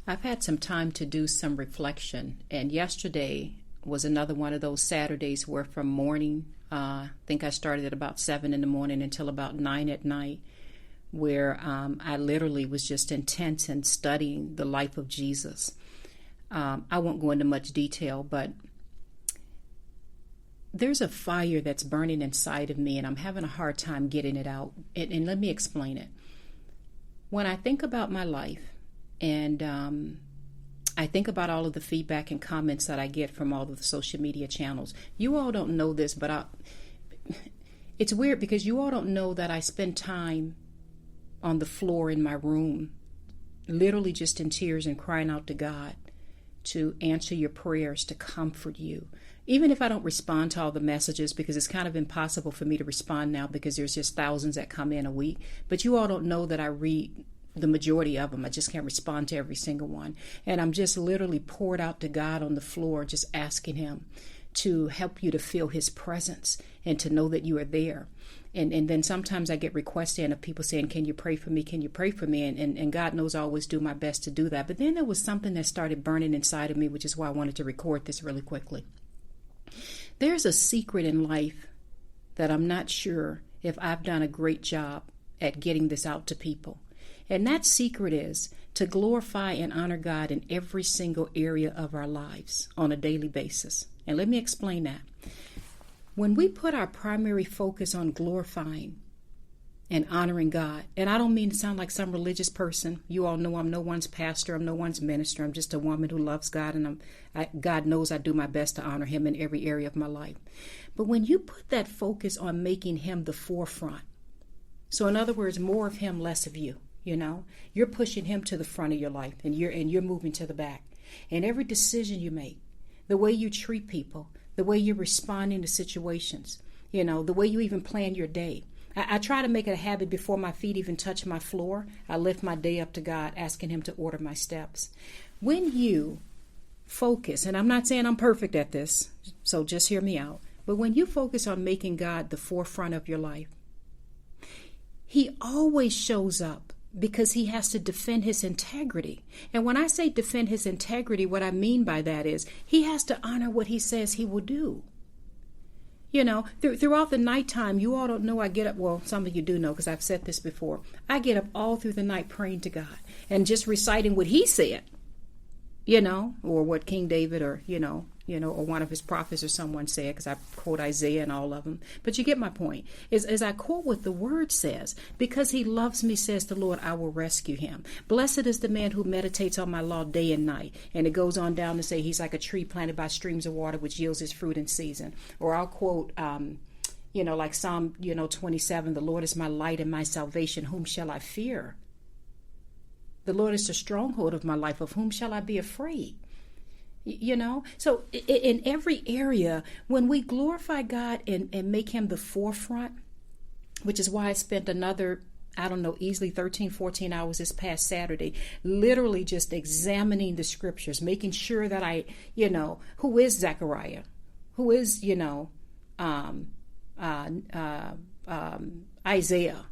I've had some time to do some reflection, and yesterday was another one of those Saturdays where from morning, I think I started at about 7 in the morning until about 9 at night, where I literally was just intense in studying the life of Jesus. I won't go into much detail, but there's a fire that's burning inside of me, and I'm having a hard time getting it out. And let me explain it. When I think about my life, and I think about all of the feedback and comments that I get from all of the social media channels. You all don't know this, but it's weird because you all don't know that I spend time on the floor in my room, literally just in tears and crying out to God to answer your prayers, to comfort you. Even if I don't respond to all the messages, because it's kind of impossible for me to respond now because there's just thousands that come in a week. But you all don't know that I read the majority of them. I just can't respond to every single one. And I'm just literally poured out to God on the floor, just asking him to help you to feel his presence and to know that you are there. And then sometimes I get requests in of people saying, can you pray for me? Can you pray for me? And God knows I always do my best to do that. But then there was something that started burning inside of me, which is why I wanted to record this really quickly. There's a secret in life that I'm not sure if I've done a great job at getting this out to people. And that secret is to glorify and honor God in every single area of our lives on a daily basis. And let me explain that. When we put our primary focus on glorifying and honoring God, and I don't mean to sound like some religious person. You all know I'm no one's pastor. I'm no one's minister. I'm just a woman who loves God, and God knows I do my best to honor him in every area of my life. But when you put that focus on making him the forefront, so in other words, more of him, less of you, you're pushing him to the front of your life, and you're moving to the back. And every decision you make, the way you treat people, the way you're responding to situations, the way you even plan your day. I try to make it a habit before my feet even touch my floor. I lift my day up to God, asking him to order my steps. When you focus, and I'm not saying I'm perfect at this, so just hear me out, but when you focus on making God the forefront of your life, he always shows up because he has to defend his integrity. And when I say defend his integrity, what I mean by that is he has to honor what he says he will do. Throughout the nighttime, you all don't know I get up. Well, some of you do know because I've said this before. I get up all through the night praying to God and just reciting what he said, or what King David or one of his prophets or someone said, because I quote Isaiah and all of them. But you get my point. As I quote what the word says, because he loves me, says the Lord, I will rescue him. Blessed is the man who meditates on my law day and night. And it goes on down to say he's like a tree planted by streams of water, which yields his fruit in season. Or I'll quote, like Psalm, 27, the Lord is my light and my salvation. Whom shall I fear? The Lord is the stronghold of my life. Of whom shall I be afraid? So in every area, when we glorify God and make him the forefront, which is why I spent another, easily 13, 14 hours this past Saturday, literally just examining the scriptures, making sure that I, who is Zechariah? Who is, Isaiah?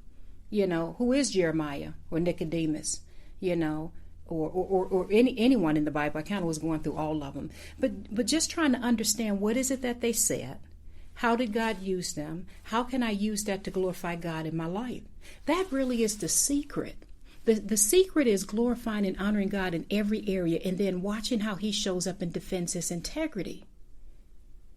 Who is Jeremiah or Nicodemus? Or anyone in the Bible. I kind of was going through all of them. But just trying to understand, what is it that they said? How did God use them? How can I use that to glorify God in my life? That really is the secret. The secret is glorifying and honoring God in every area and then watching how he shows up and defends his integrity.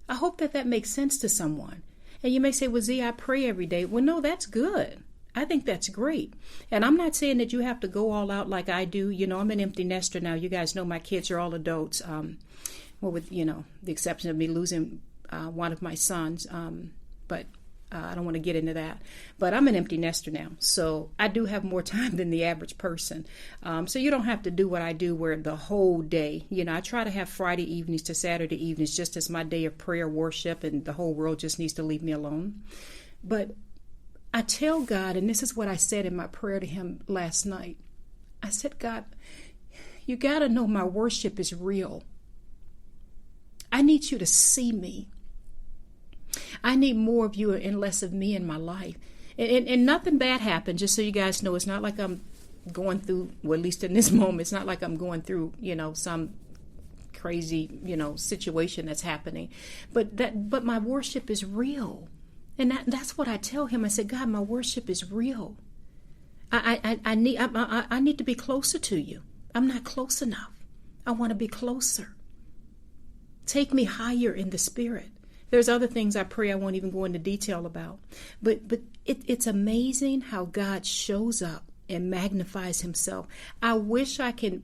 I hope that makes sense to someone. And you may say, well, Z, I pray every day. Well, no, that's good. I think that's great. And I'm not saying that you have to go all out like I do. I'm an empty nester now. You guys know my kids are all adults. With, the exception of me losing one of my sons. But I don't want to get into that. But I'm an empty nester now. So I do have more time than the average person. So you don't have to do what I do where the whole day, I try to have Friday evenings to Saturday evenings just as my day of prayer, worship, and the whole world just needs to leave me alone. But I tell God, and this is what I said in my prayer to him last night. I said, God, you got to know my worship is real. I need you to see me. I need more of you and less of me in my life. And nothing bad happened, just so you guys know. It's not like I'm going through, well, at least in this moment, it's not like I'm going through, some crazy, situation that's happening. But my worship is real. And that's what I tell him. I said, God, my worship is real. I need to be closer to you. I'm not close enough. I want to be closer. Take me higher in the spirit. There's other things I pray I won't even go into detail about. But it's amazing how God shows up and magnifies himself. I wish I can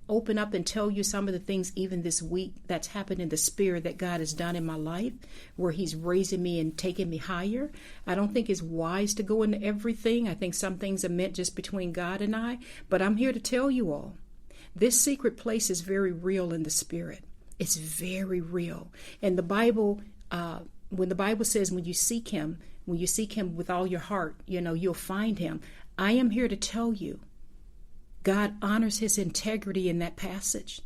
open up and tell you some of the things even this week that's happened in the spirit that God has done in my life, where he's raising me and taking me higher. I don't think it's wise to go into everything. I think some things are meant just between God and I. But I'm here to tell you all, this secret place is very real in the spirit. It's very real. And the Bible, when the Bible says when you seek him with all your heart, you'll find him. I am here to tell you, God honors his integrity in that passage.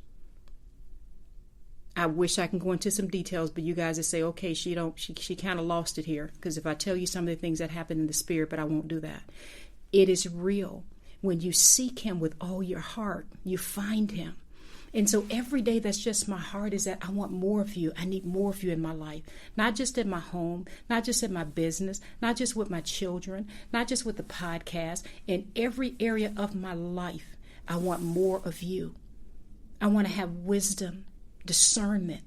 I wish I can go into some details, but you guys would say, okay, she kind of lost it here. Because if I tell you some of the things that happen in the spirit, but I won't do that. It is real. When you seek him with all your heart, you find him. And so every day, that's just my heart, is that I want more of you. I need more of you in my life, not just in my home, not just in my business, not just with my children, not just with the podcast. In every area of my life, I want more of you. I want to have wisdom, discernment.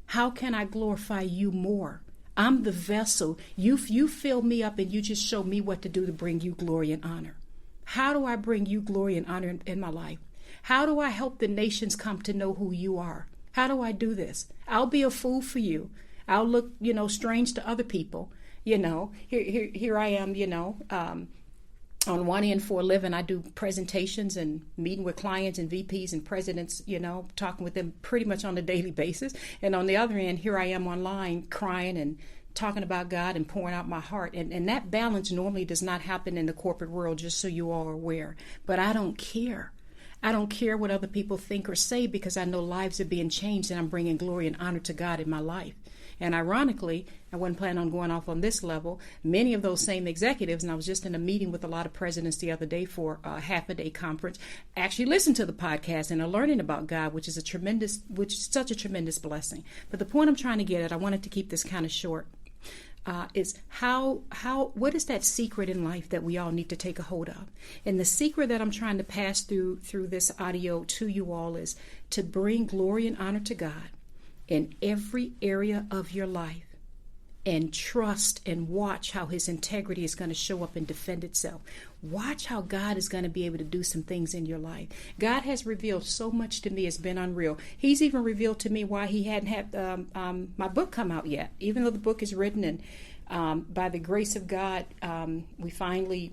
How can I glorify you more? I'm the vessel. You fill me up and you just show me what to do to bring you glory and honor. How do I bring you glory and honor in my life? How do I help the nations come to know who you are? How do I do this? I'll be a fool for you. I'll look, strange to other people. Here I am, on one end for a living. I do presentations and meeting with clients and VPs and presidents, talking with them pretty much on a daily basis. And on the other end, here I am online crying and talking about God and pouring out my heart. And that balance normally does not happen in the corporate world, just so you all are aware. But I don't care. I don't care what other people think or say, because I know lives are being changed and I'm bringing glory and honor to God in my life. And ironically, I wasn't planning on going off on this level. Many of those same executives, and I was just in a meeting with a lot of presidents the other day for a half-a-day conference, actually listen to the podcast and are learning about God, which is such a tremendous blessing. But the point I'm trying to get at, I wanted to keep this kind of short, is what is that secret in life that we all need to take a hold of? And the secret that I'm trying to pass through this audio to you all is to bring glory and honor to God in every area of your life, and trust and watch how his integrity is going to show up and defend itself. Watch how God is going to be able to do some things in your life. God has revealed so much to me, it's been unreal. He's even revealed to me why he hadn't had my book come out yet, even though the book is written. And by the grace of God, we finally,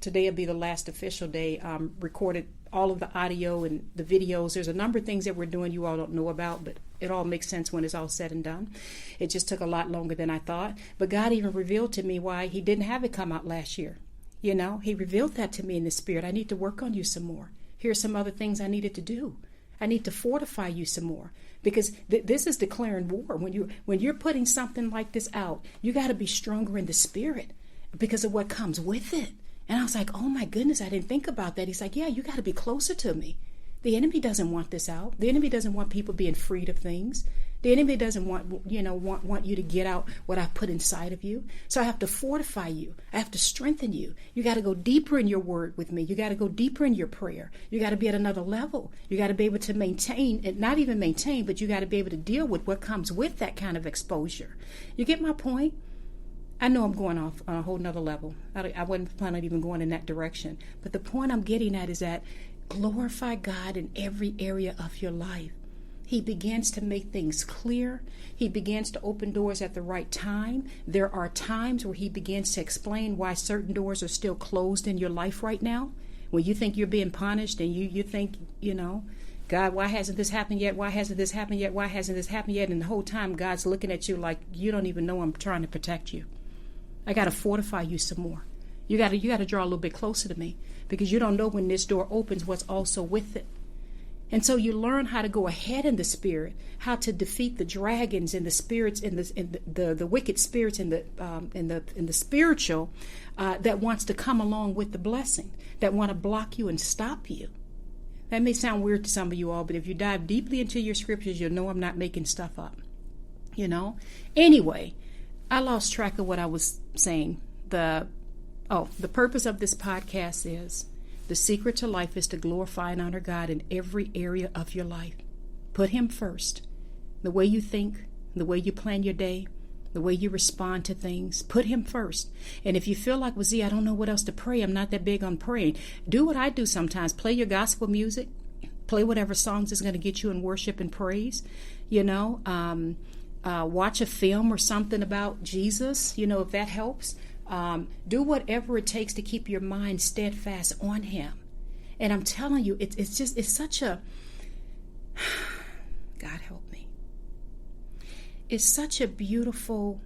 today will be the last official day, recorded all of the audio and the videos. There's a number of things that we're doing you all don't know about, but it all makes sense when it's all said and done. It just took a lot longer than I thought. But God even revealed to me why he didn't have it come out last year. He revealed that to me in the spirit. I need to work on you some more. Here's some other things I needed to do. I need to fortify you some more, because this is declaring war. When you're putting something like this out, you got to be stronger in the spirit because of what comes with it. And I was like, oh my goodness, I didn't think about that. He's like, yeah, you got to be closer to me. The enemy doesn't want this out. The enemy doesn't want people being freed of things. The enemy doesn't want you to get out what I've put inside of you. So I have to fortify you. I have to strengthen you. You got to go deeper in your word with me. You got to go deeper in your prayer. You got to be at another level. You got to be able to maintain, and not even maintain, but you got to be able to deal with what comes with that kind of exposure. You get my point? I know I'm going off on a whole nother level. I wasn't planning on even going in that direction. But the point I'm getting at is that glorify God in every area of your life. He begins to make things clear. He begins to open doors at the right time. There are times where he begins to explain why certain doors are still closed in your life right now. When you think you're being punished and you think, God, why hasn't this happened yet? Why hasn't this happened yet? Why hasn't this happened yet? And the whole time God's looking at you like you don't even know I'm trying to protect you. I got to fortify you some more. You got to draw a little bit closer to me, because you don't know when this door opens what's also with it. And so you learn how to go ahead in the spirit, how to defeat the dragons and the spirits and the wicked spirits in the spiritual that wants to come along with the blessing, that want to block you and stop you. That may sound weird to some of you all, but if you dive deeply into your scriptures, you'll know I'm not making stuff up. Anyway, I lost track of what I was saying. The purpose of this podcast is, the secret to life is to glorify and honor God in every area of your life. Put him first. The way you think, the way you plan your day, the way you respond to things, put him first. And if you feel like, well, Z, I don't know what else to pray, I'm not that big on praying, do what I do sometimes. Play your gospel music. Play whatever songs is going to get you in worship and praise. Watch a film or something about Jesus, if that helps. Do whatever it takes to keep your mind steadfast on him. And I'm telling you, it's such a, God help me. It's such a beautiful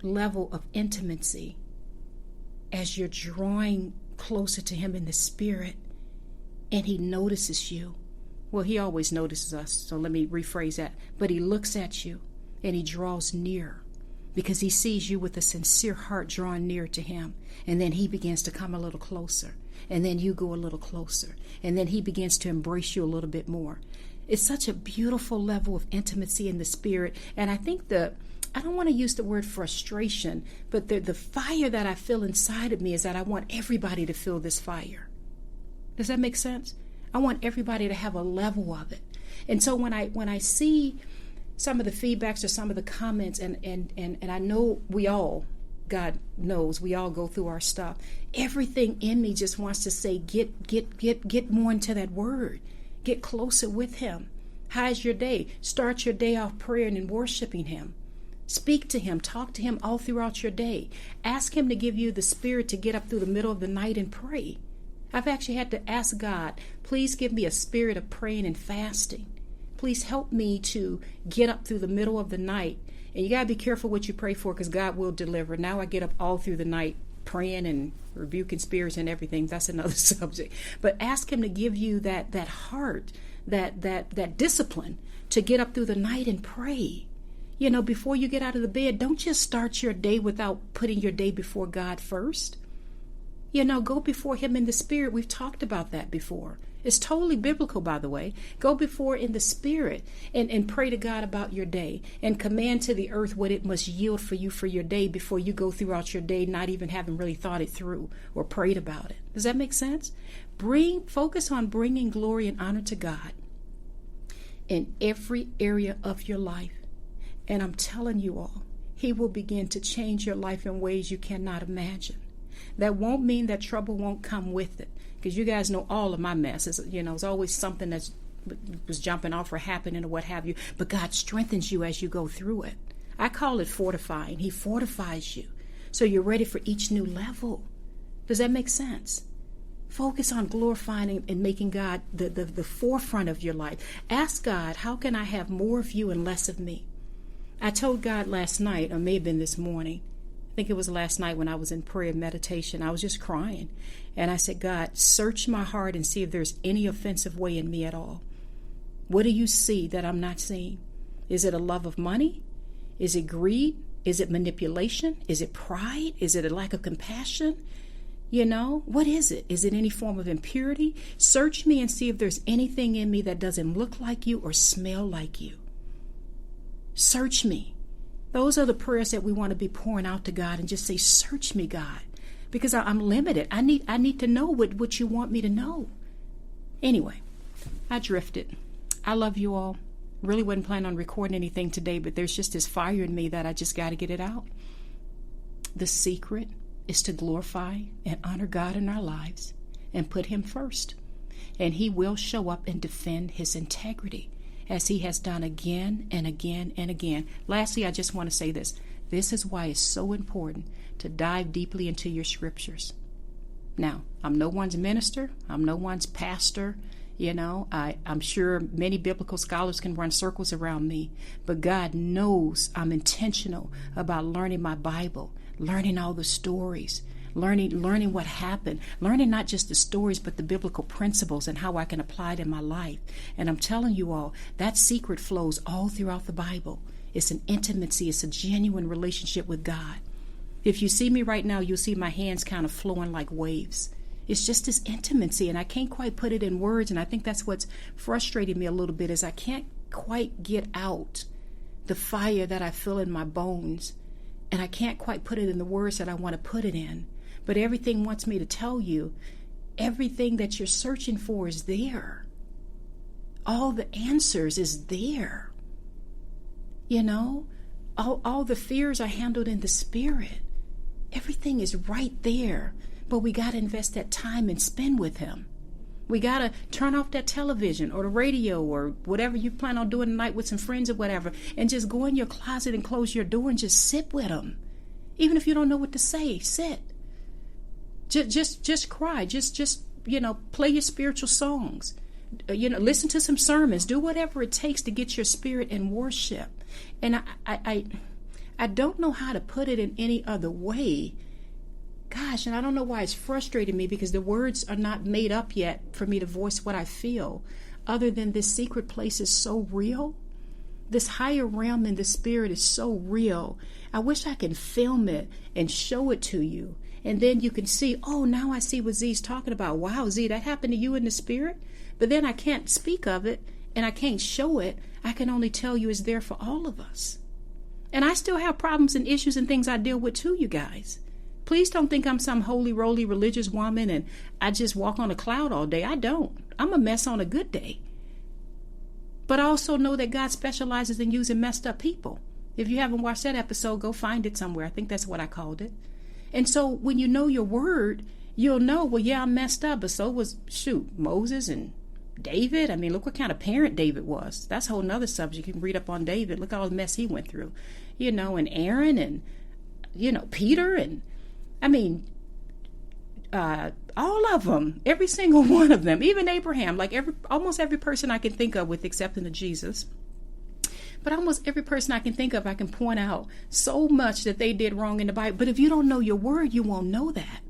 level of intimacy as you're drawing closer to him in the spirit, and he notices you. Well, he always notices us, so let me rephrase that. But he looks at you and he draws near, because he sees you with a sincere heart drawing near to him. And then he begins to come a little closer. And then you go a little closer. And then he begins to embrace you a little bit more. It's such a beautiful level of intimacy in the spirit. And I think I don't want to use the word frustration, but the fire that I feel inside of me is that I want everybody to feel this fire. Does that make sense? I want everybody to have a level of it. And so when I see some of the feedbacks or some of the comments, and I know we all, God knows, we all go through our stuff. Everything in me just wants to say, get more into that word. Get closer with him. How's your day? Start your day off praying and worshiping him. Speak to him. Talk to him all throughout your day. Ask him to give you the spirit to get up through the middle of the night and pray. I've actually had to ask God, please give me a spirit of praying and fasting. Please help me to get up through the middle of the night. And you got to be careful what you pray for, because God will deliver. Now I get up all through the night praying and rebuking spirits and everything. That's another subject. But ask him to give you that heart, that discipline to get up through the night and pray. Before you get out of the bed, don't just start your day without putting your day before God first. Go before him in the spirit. We've talked about that before. It's totally biblical, by the way. Go before in the spirit and pray to God about your day, and command to the earth what it must yield for you for your day before you go throughout your day, not even having really thought it through or prayed about it. Does that make sense? Focus on bringing glory and honor to God in every area of your life. And I'm telling you all, he will begin to change your life in ways you cannot imagine. That won't mean that trouble won't come with it, because you guys know all of my messes. It's always something that was jumping off or happening or what have you. But God strengthens you as you go through it. I call it fortifying. He fortifies you so you're ready for each new level. Does that make sense? Focus on glorifying and making God the forefront of your life. Ask God, how can I have more of you and less of me? I told God last night, or may have been this morning, I think it was last night when I was in prayer and meditation, I was just crying. And I said, God, search my heart and see if there's any offensive way in me at all. What do you see that I'm not seeing? Is it a love of money? Is it greed? Is it manipulation? Is it pride? Is it a lack of compassion? What is it? Is it any form of impurity? Search me and see if there's anything in me that doesn't look like you or smell like you. Search me. Those are the prayers that we want to be pouring out to God, and just say, search me, God, because I'm limited. I need to know what you want me to know. Anyway, I drifted. I love you all. Really wasn't planning on recording anything today, but there's just this fire in me that I just got to get it out. The secret is to glorify and honor God in our lives and put him first. And he will show up and defend his integrity, as he has done again and again and again. Lastly, I just want to say this. This is why it's so important to dive deeply into your scriptures. Now, I'm no one's minister. I'm no one's pastor. I'm sure many biblical scholars can run circles around me. But God knows I'm intentional about learning my Bible, learning all the stories, learning what happened, learning not just the stories, but the biblical principles and how I can apply it in my life. And I'm telling you all, that secret flows all throughout the Bible. It's an intimacy. It's a genuine relationship with God. If you see me right now, you'll see my hands kind of flowing like waves. It's just this intimacy, and I can't quite put it in words, and I think that's what's frustrating me a little bit, is I can't quite get out the fire that I feel in my bones, and I can't quite put it in the words that I want to put it in. But everything wants me to tell you, everything that you're searching for is there. All the answers is there. You know, all the fears are handled in the spirit. Everything is right there. But we got to invest that time and spend with him. We got to turn off that television or the radio or whatever you plan on doing tonight with some friends or whatever, and just go in your closet and close your door and just sit with him. Even if you don't know what to say, sit. Just cry. Just play your spiritual songs. Listen to some sermons. Do whatever it takes to get your spirit in worship. And I don't know how to put it in any other way. Gosh, and I don't know why it's frustrating me, because the words are not made up yet for me to voice what I feel, other than this secret place is so real. This higher realm in the spirit is so real. I wish I could film it and show it to you. And then you can see, oh, now I see what Z's talking about. Wow, Z, that happened to you in the spirit? But then I can't speak of it and I can't show it. I can only tell you it's there for all of us. And I still have problems and issues and things I deal with too, you guys. Please don't think I'm some holy roly religious woman and I just walk on a cloud all day. I don't. I'm a mess on a good day. But I also know that God specializes in using messed up people. If you haven't watched that episode, go find it somewhere. I think that's what I called it. And so when you know your word, you'll know, well, yeah, I'm messed up, but so was, Moses and David. I mean, look what kind of parent David was. That's a whole nother subject. You can read up on David. Look at all the mess he went through. And Aaron and, Peter and, all of them, every single one of them, even Abraham, like almost every person I can think of with the exception of Jesus. But almost every person I can think of, I can point out so much that they did wrong in the Bible. But if you don't know your word, you won't know that.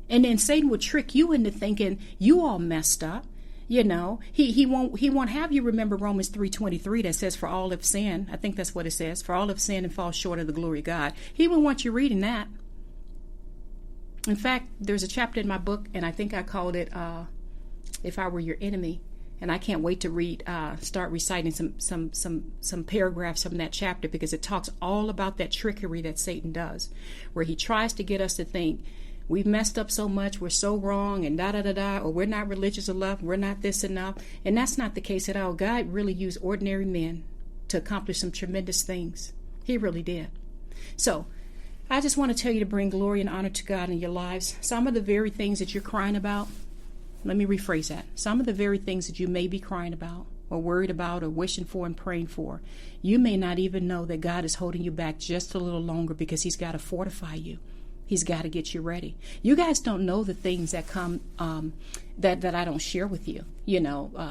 And then Satan will trick you into thinking you all messed up. He won't have you remember Romans 3:23 that says, for all have sinned. I think that's what it says. For all have sinned and fall short of the glory of God. He won't want you reading that. In fact, there's a chapter in my book, and I think I called it If I Were Your Enemy. And I can't wait to start reciting some paragraphs from that chapter, because it talks all about that trickery that Satan does, where he tries to get us to think we've messed up so much, we're so wrong, and or we're not religious enough, we're not this enough. And that's not the case at all. God really used ordinary men to accomplish some tremendous things. He really did. So I just want to tell you to bring glory and honor to God in your lives. Some of the very things that you're crying about, let me rephrase that. Some of the very things that you may be crying about or worried about or wishing for and praying for, you may not even know that God is holding you back just a little longer, because he's got to fortify you. He's got to get you ready. You guys don't know the things that come that I don't share with you.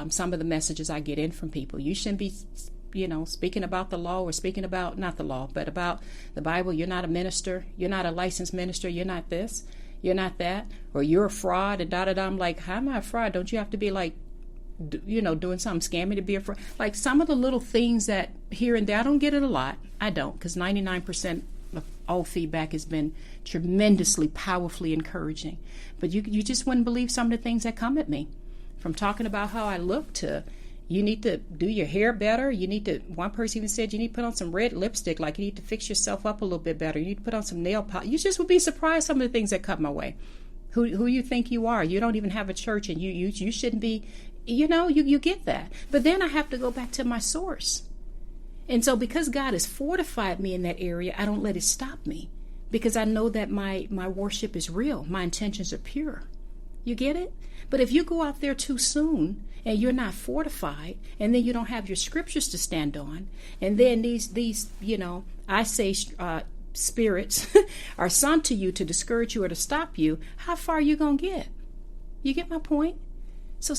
Some of the messages I get in from people. You shouldn't be speaking about the law or speaking about, not the law, but about the Bible. You're not a minister. You're not a licensed minister. You're not this. You're not that. Or you're a fraud and da-da-da. I'm like, how am I a fraud? Don't you have to be like, doing something scammy to be a fraud? Like some of the little things that here and there, I don't get it a lot. I don't, because 99% of all feedback has been tremendously, powerfully encouraging. But you just wouldn't believe some of the things that come at me. From talking about how I look to, you need to do your hair better. One person even said you need to put on some red lipstick, like you need to fix yourself up a little bit better. You need to put on some nail polish. You just would be surprised some of the things that come my way. Who you think you are. You don't even have a church, and you shouldn't be, you get that. But then I have to go back to my source. And so because God has fortified me in that area, I don't let it stop me, because I know that my worship is real. My intentions are pure. You get it? But if you go out there too soon and you're not fortified, and then you don't have your scriptures to stand on, and then these I say spirits are sent to you to discourage you or to stop you, how far are you going to get? You get my point? So,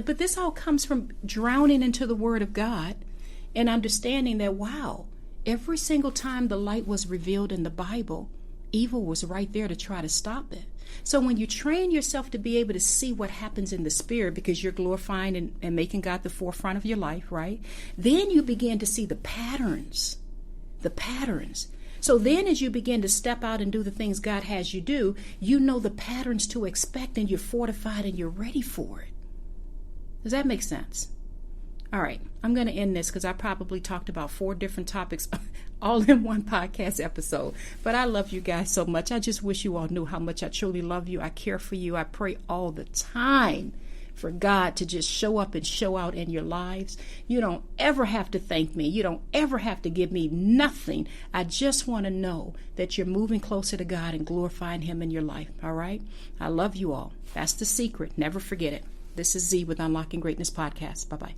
but this all comes from drowning into the Word of God and understanding that, wow, every single time the light was revealed in the Bible, evil was right there to try to stop it. So when you train yourself to be able to see what happens in the spirit, because you're glorifying and making God the forefront of your life, right? Then you begin to see the patterns. The patterns. So then as you begin to step out and do the things God has you do, you know the patterns to expect, and you're fortified and you're ready for it. Does that make sense? All right, I'm going to end this because I probably talked about 4 different topics all in one podcast episode. But I love you guys so much. I just wish you all knew how much I truly love you. I care for you. I pray all the time for God to just show up and show out in your lives. You don't ever have to thank me. You don't ever have to give me nothing. I just want to know that you're moving closer to God and glorifying Him in your life. All right? I love you all. That's the secret. Never forget it. This is Z with Unlocking Greatness Podcast. Bye-bye.